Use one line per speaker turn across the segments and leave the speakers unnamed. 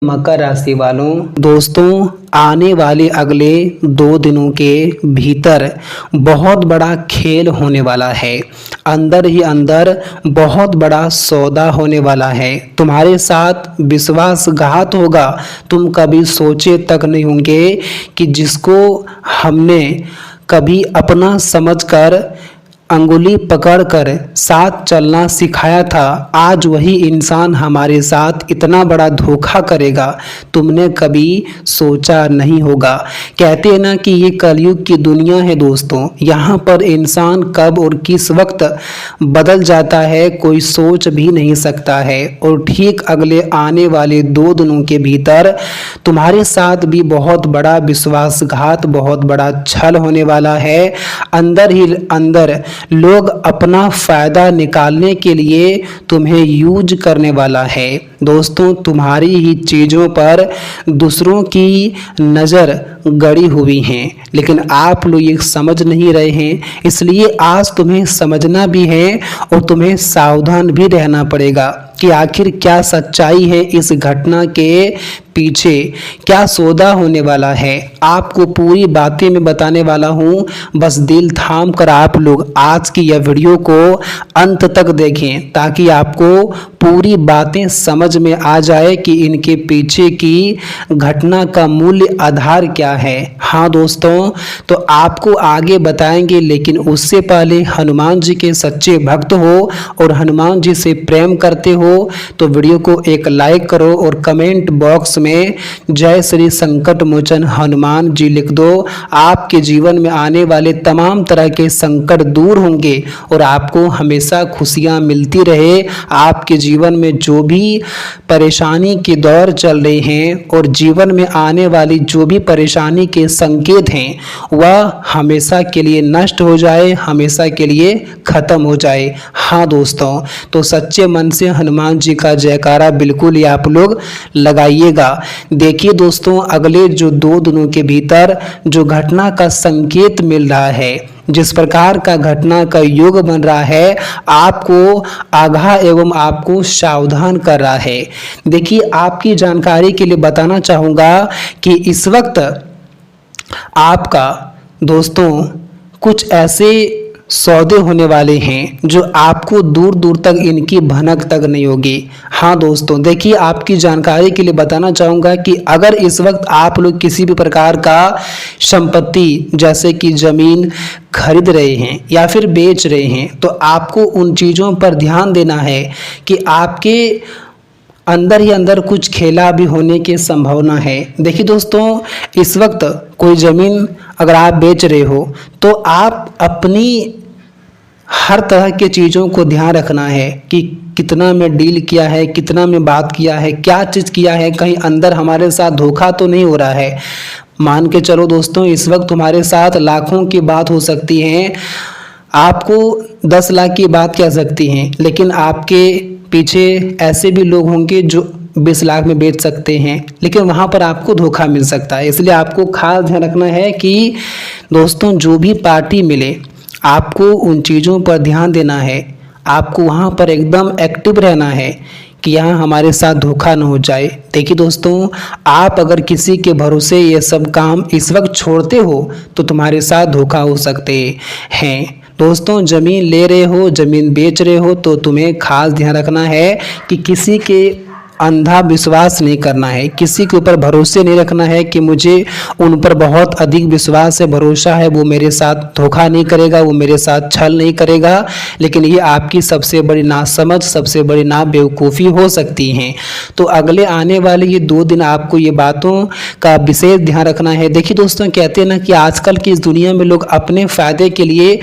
मकर राशि वालों, दोस्तों आने वाले अगले 2 दिनों के भीतर बहुत बड़ा खेल होने वाला है। अंदर ही अंदर बहुत बड़ा सौदा होने वाला है। तुम्हारे साथ विश्वासघात होगा। तुम कभी सोचे तक नहीं होंगे कि जिसको हमने कभी अपना समझकर अंगुली पकड़कर साथ चलना सिखाया था, आज वही इंसान हमारे साथ इतना बड़ा धोखा करेगा, तुमने कभी सोचा नहीं होगा। कहते हैं ना कि ये कलयुग की दुनिया है दोस्तों। यहाँ पर इंसान कब और किस वक्त बदल जाता है कोई सोच भी नहीं सकता है। और ठीक अगले आने वाले 2 दिनों के भीतर तुम्हारे साथ भी बहुत बड़ा विश्वासघात, बहुत बड़ा छल होने वाला है। अंदर ही अंदर लोग अपना फायदा निकालने के लिए तुम्हें यूज करने वाला है। दोस्तों तुम्हारी ही चीज़ों पर दूसरों की नज़र गड़ी हुई हैं, लेकिन आप लोग ये समझ नहीं रहे हैं। इसलिए आज तुम्हें समझना भी है और तुम्हें सावधान भी रहना पड़ेगा कि आखिर क्या सच्चाई है इस घटना के पीछे, क्या सौदा होने वाला है। आपको पूरी बातें मैं बताने वाला हूँ। बस दिल थाम कर आप लोग आज की यह वीडियो को अंत तक देखें ताकि आपको पूरी बातें समझ में आ जाए कि इनके पीछे की घटना का मूल्य आधार क्या है। हाँ दोस्तों, तो आपको आगे बताएंगे, लेकिन उससे पहले हनुमान जी के सच्चे भक्त हो और हनुमान जी से प्रेम करते हो तो वीडियो को एक लाइक करो और कमेंट बॉक्स में जय श्री संकट मोचन हनुमान जी लिख दो। आपके जीवन में आने वाले तमाम तरह के संकट दूर होंगे और आपको हमेशा खुशियां मिलती रहे। आपके जीवन में जो भी परेशानी के दौर चल रहे हैं और जीवन में आने वाली जो भी परेशानी के संकेत हैं वह हमेशा के लिए नष्ट हो जाए, हमेशा के लिए खत्म हो जाए। हाँ दोस्तों, तो सच्चे मन से हनुमान जी का जयकारा बिल्कुल ही आप लोग लगाइएगा। देखिए दोस्तों, अगले जो 2 दिनों के भीतर जो घटना का संकेत मिल रहा है, जिस प्रकार का घटना का योग बन रहा है, आपको आगाह एवं आपको सावधान कर रहा है। देखिए, आपकी जानकारी के लिए बताना चाहूँगा कि इस वक्त आपका दोस्तों कुछ ऐसे सौदे होने वाले हैं जो आपको दूर दूर तक इनकी भनक तक नहीं होगी। हाँ दोस्तों, देखिए आपकी जानकारी के लिए बताना चाहूँगा कि अगर इस वक्त आप लोग किसी भी प्रकार का संपत्ति जैसे कि ज़मीन खरीद रहे हैं या फिर बेच रहे हैं, तो आपको उन चीज़ों पर ध्यान देना है कि आपके अंदर ही अंदर कुछ खेला भी होने की संभावना है। देखिए दोस्तों, इस वक्त कोई ज़मीन अगर आप बेच रहे हो तो आप अपनी हर तरह के चीज़ों को ध्यान रखना है कि कितना में डील किया है, कितना में बात किया है, क्या चीज़ किया है, कहीं अंदर हमारे साथ धोखा तो नहीं हो रहा है। मान के चलो दोस्तों, इस वक्त तुम्हारे साथ लाखों की बात हो सकती है, आपको 10 लाख की बात कह सकती हैं, लेकिन आपके पीछे ऐसे भी लोग होंगे जो 20 लाख में बेच सकते हैं, लेकिन वहाँ पर आपको धोखा मिल सकता है। इसलिए आपको खास ध्यान रखना है कि दोस्तों जो भी पार्टी मिले आपको उन चीज़ों पर ध्यान देना है। आपको वहाँ पर एकदम एक्टिव रहना है कि यहाँ हमारे साथ धोखा न हो जाए। देखिए दोस्तों, आप अगर किसी के भरोसे ये सब काम इस वक्त छोड़ते हो तो तुम्हारे साथ धोखा हो सकते हैं। दोस्तों, ज़मीन ले रहे हो, ज़मीन बेच रहे हो तो तुम्हें खास ध्यान रखना है कि किसी के अंधा विश्वास नहीं करना है, किसी के ऊपर भरोसे नहीं रखना है कि मुझे उन पर बहुत अधिक विश्वास है, भरोसा है, वो मेरे साथ धोखा नहीं करेगा, वो मेरे साथ छल नहीं करेगा। लेकिन ये आपकी सबसे बड़ी नासमझ, सबसे बड़ी ना बेवकूफ़ी हो सकती है। तो अगले आने वाले ये 2 दिन आपको ये बातों का विशेष ध्यान रखना है। देखिए दोस्तों, कहते हैं ना कि आजकल की इस दुनिया में लोग अपने फ़ायदे के लिए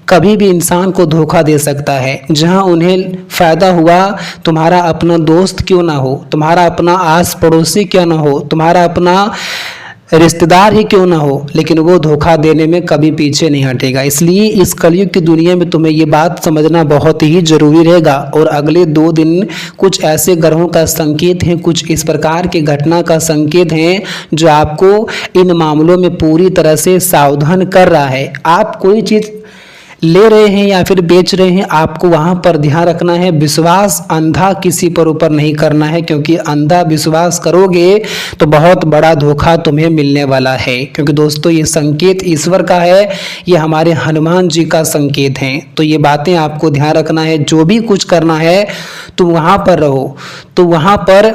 कभी भी इंसान को धोखा दे सकता है। जहां उन्हें फ़ायदा हुआ, तुम्हारा अपना दोस्त क्यों ना हो, तुम्हारा अपना आस पड़ोसी क्यों ना हो, तुम्हारा अपना रिश्तेदार ही क्यों ना हो, लेकिन वो धोखा देने में कभी पीछे नहीं हटेगा। इसलिए इस कलयुग की दुनिया में तुम्हें ये बात समझना बहुत ही ज़रूरी रहेगा। और अगले 2 दिन कुछ ऐसे ग्रहों का संकेत हैं, कुछ इस प्रकार के घटना का संकेत हैं जो आपको इन मामलों में पूरी तरह से सावधान कर रहा है। आप कोई चीज़ ले रहे हैं या फिर बेच रहे हैं, आपको वहां पर ध्यान रखना है। विश्वास अंधा किसी पर ऊपर नहीं करना है, क्योंकि अंधा विश्वास करोगे तो बहुत बड़ा धोखा तुम्हें मिलने वाला है। क्योंकि दोस्तों ये संकेत ईश्वर का है, ये हमारे हनुमान जी का संकेत है। तो ये बातें आपको ध्यान रखना है। जो भी कुछ करना है तो वहां पर रहो, तो वहां पर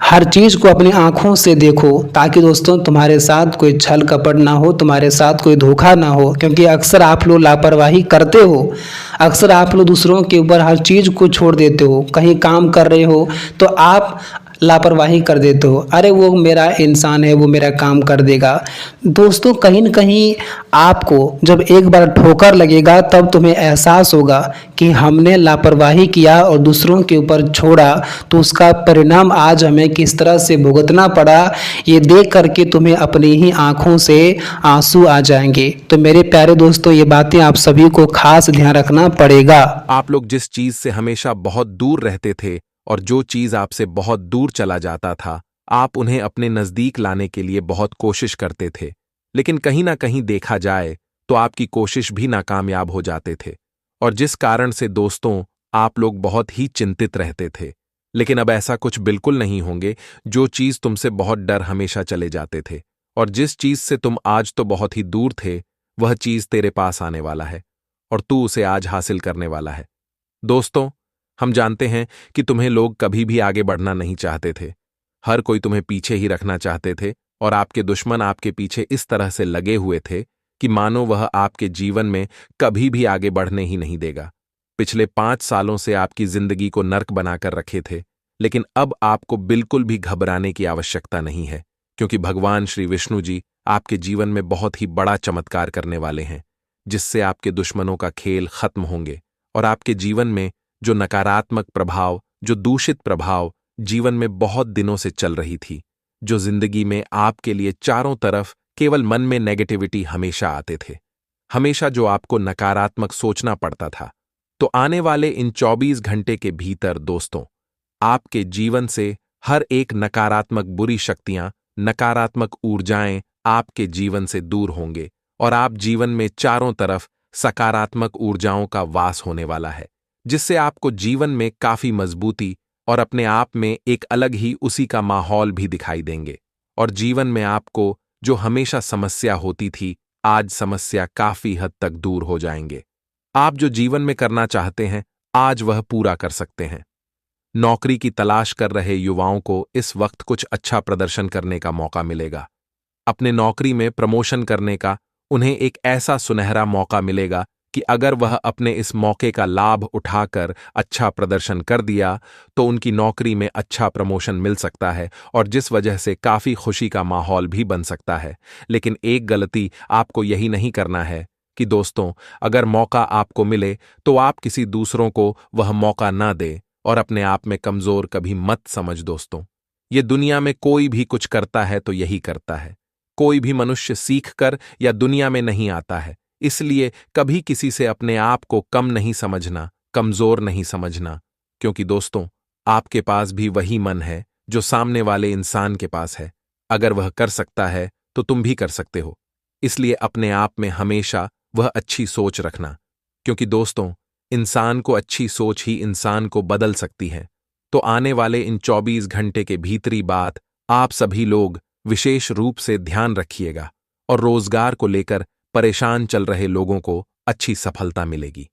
हर चीज को अपनी आंखों से देखो, ताकि दोस्तों तुम्हारे साथ कोई छल कपट ना हो, तुम्हारे साथ कोई धोखा ना हो। क्योंकि अक्सर आप लोग लापरवाही करते हो, अक्सर आप लोग दूसरों के ऊपर हर चीज को छोड़ देते हो। कहीं काम कर रहे हो तो आप लापरवाही कर देते हो, अरे वो मेरा इंसान है, वो मेरा काम कर देगा। दोस्तों कहीं न कहीं आपको जब एक बार ठोकर लगेगा तब तुम्हें एहसास होगा कि हमने लापरवाही किया और दूसरों के ऊपर छोड़ा, तो उसका परिणाम आज हमें किस तरह से भुगतना पड़ा, ये देख करके तुम्हें अपनी ही आंखों से आंसू आ जाएंगे। तो मेरे प्यारे दोस्तों ये बातें आप सभी को खास ध्यान रखना पड़ेगा।
आप लोग जिस चीज से हमेशा बहुत दूर रहते थे और जो चीज आपसे बहुत दूर चला जाता था, आप उन्हें अपने नजदीक लाने के लिए बहुत कोशिश करते थे, लेकिन कहीं ना कहीं देखा जाए तो आपकी कोशिश भी नाकामयाब हो जाते थे। और जिस कारण से दोस्तों आप लोग बहुत ही चिंतित रहते थे। लेकिन अब ऐसा कुछ बिल्कुल नहीं होंगे। जो चीज तुमसे बहुत डर हमेशा चले जाते थे और जिस चीज से तुम आज तो बहुत ही दूर थे, वह चीज तेरे पास आने वाला है और तू उसे आज हासिल करने वाला है। दोस्तों हम जानते हैं कि तुम्हें लोग कभी भी आगे बढ़ना नहीं चाहते थे, हर कोई तुम्हें पीछे ही रखना चाहते थे और आपके दुश्मन आपके पीछे इस तरह से लगे हुए थे कि मानो वह आपके जीवन में कभी भी आगे बढ़ने ही नहीं देगा। पिछले 5 सालों से आपकी जिंदगी को नर्क बनाकर रखे थे, लेकिन अब आपको बिल्कुल भी घबराने की आवश्यकता नहीं है, क्योंकि भगवान श्री विष्णु जी आपके जीवन में बहुत ही बड़ा चमत्कार करने वाले हैं, जिससे आपके दुश्मनों का खेल खत्म होंगे और आपके जीवन में जो नकारात्मक प्रभाव, जो दूषित प्रभाव जीवन में बहुत दिनों से चल रही थी, जो जिंदगी में आपके लिए चारों तरफ केवल मन में नेगेटिविटी हमेशा आते थे, हमेशा जो आपको नकारात्मक सोचना पड़ता था, तो आने वाले इन 24 घंटे के भीतर दोस्तों आपके जीवन से हर एक नकारात्मक बुरी शक्तियां, नकारात्मक ऊर्जाएं आपके जीवन से दूर होंगे और आप जीवन में चारों तरफ सकारात्मक ऊर्जाओं का वास होने वाला है, जिससे आपको जीवन में काफी मजबूती और अपने आप में एक अलग ही उसी का माहौल भी दिखाई देंगे। और जीवन में आपको जो हमेशा समस्या होती थी, आज समस्या काफी हद तक दूर हो जाएंगे। आप जो जीवन में करना चाहते हैं, आज वह पूरा कर सकते हैं। नौकरी की तलाश कर रहे युवाओं को इस वक्त कुछ अच्छा प्रदर्शन करने का मौका मिलेगा। अपने नौकरी में प्रमोशन करने का उन्हें एक ऐसा सुनहरा मौका मिलेगा कि अगर वह अपने इस मौके का लाभ उठाकर अच्छा प्रदर्शन कर दिया तो उनकी नौकरी में अच्छा प्रमोशन मिल सकता है और जिस वजह से काफी खुशी का माहौल भी बन सकता है। लेकिन एक गलती आपको यही नहीं करना है कि दोस्तों अगर मौका आपको मिले तो आप किसी दूसरों को वह मौका ना दे और अपने आप में कमजोर कभी मत समझ। दोस्तों ये दुनिया में कोई भी कुछ करता है तो यही करता है, कोई भी मनुष्य सीख कर या दुनिया में नहीं आता है, इसलिए कभी किसी से अपने आप को कम नहीं समझना, कमजोर नहीं समझना, क्योंकि दोस्तों आपके पास भी वही मन है जो सामने वाले इंसान के पास है। अगर वह कर सकता है तो तुम भी कर सकते हो, इसलिए अपने आप में हमेशा वह अच्छी सोच रखना, क्योंकि दोस्तों इंसान को अच्छी सोच ही इंसान को बदल सकती है। तो आने वाले इन 24 घंटे के भीतरी बात आप सभी लोग विशेष रूप से ध्यान रखिएगा और रोजगार को लेकर परेशान चल रहे लोगों को अच्छी सफलता मिलेगी।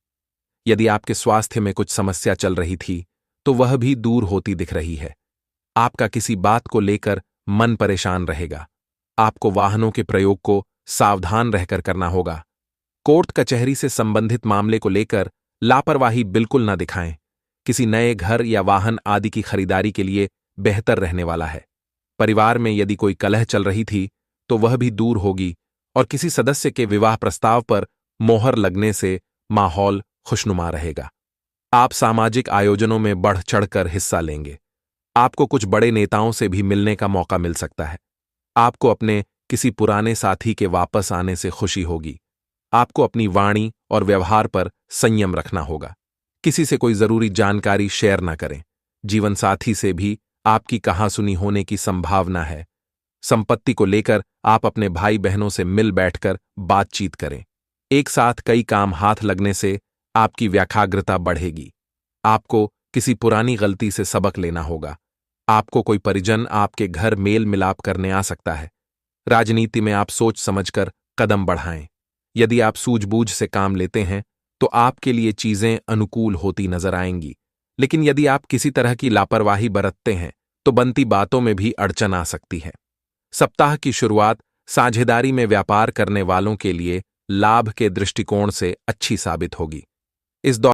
यदि आपके स्वास्थ्य में कुछ समस्या चल रही थी तो वह भी दूर होती दिख रही है। आपका किसी बात को लेकर मन परेशान रहेगा। आपको वाहनों के प्रयोग को सावधान रहकर करना होगा। कोर्ट कचहरी से संबंधित मामले को लेकर लापरवाही बिल्कुल ना दिखाएं। किसी नए घर या वाहन आदि की खरीदारी के लिए बेहतर रहने वाला है। परिवार में यदि कोई कलह चल रही थी तो वह भी दूर होगी और किसी सदस्य के विवाह प्रस्ताव पर मोहर लगने से माहौल खुशनुमा रहेगा। आप सामाजिक आयोजनों में बढ़ चढ़कर हिस्सा लेंगे। आपको कुछ बड़े नेताओं से भी मिलने का मौका मिल सकता है। आपको अपने किसी पुराने साथी के वापस आने से खुशी होगी। आपको अपनी वाणी और व्यवहार पर संयम रखना होगा। किसी से कोई जरूरी जानकारी शेयर न करें। जीवन साथी से भी आपकी कहासुनी होने की संभावना है। संपत्ति को लेकर आप अपने भाई बहनों से मिल बैठकर बातचीत करें। एक साथ कई काम हाथ लगने से आपकी व्याख्याग्रता बढ़ेगी। आपको किसी पुरानी गलती से सबक लेना होगा। आपको कोई परिजन आपके घर मेल मिलाप करने आ सकता है। राजनीति में आप सोच समझकर कदम बढ़ाएं। यदि आप सूझबूझ से काम लेते हैं तो आपके लिए चीजें अनुकूल होती नजर आएंगी, लेकिन यदि आप किसी तरह की लापरवाही बरतते हैं तो बनती बातों में भी अड़चन आ सकती है। सप्ताह की शुरुआत साझेदारी में व्यापार करने वालों के लिए लाभ के दृष्टिकोण से अच्छी साबित होगी। इस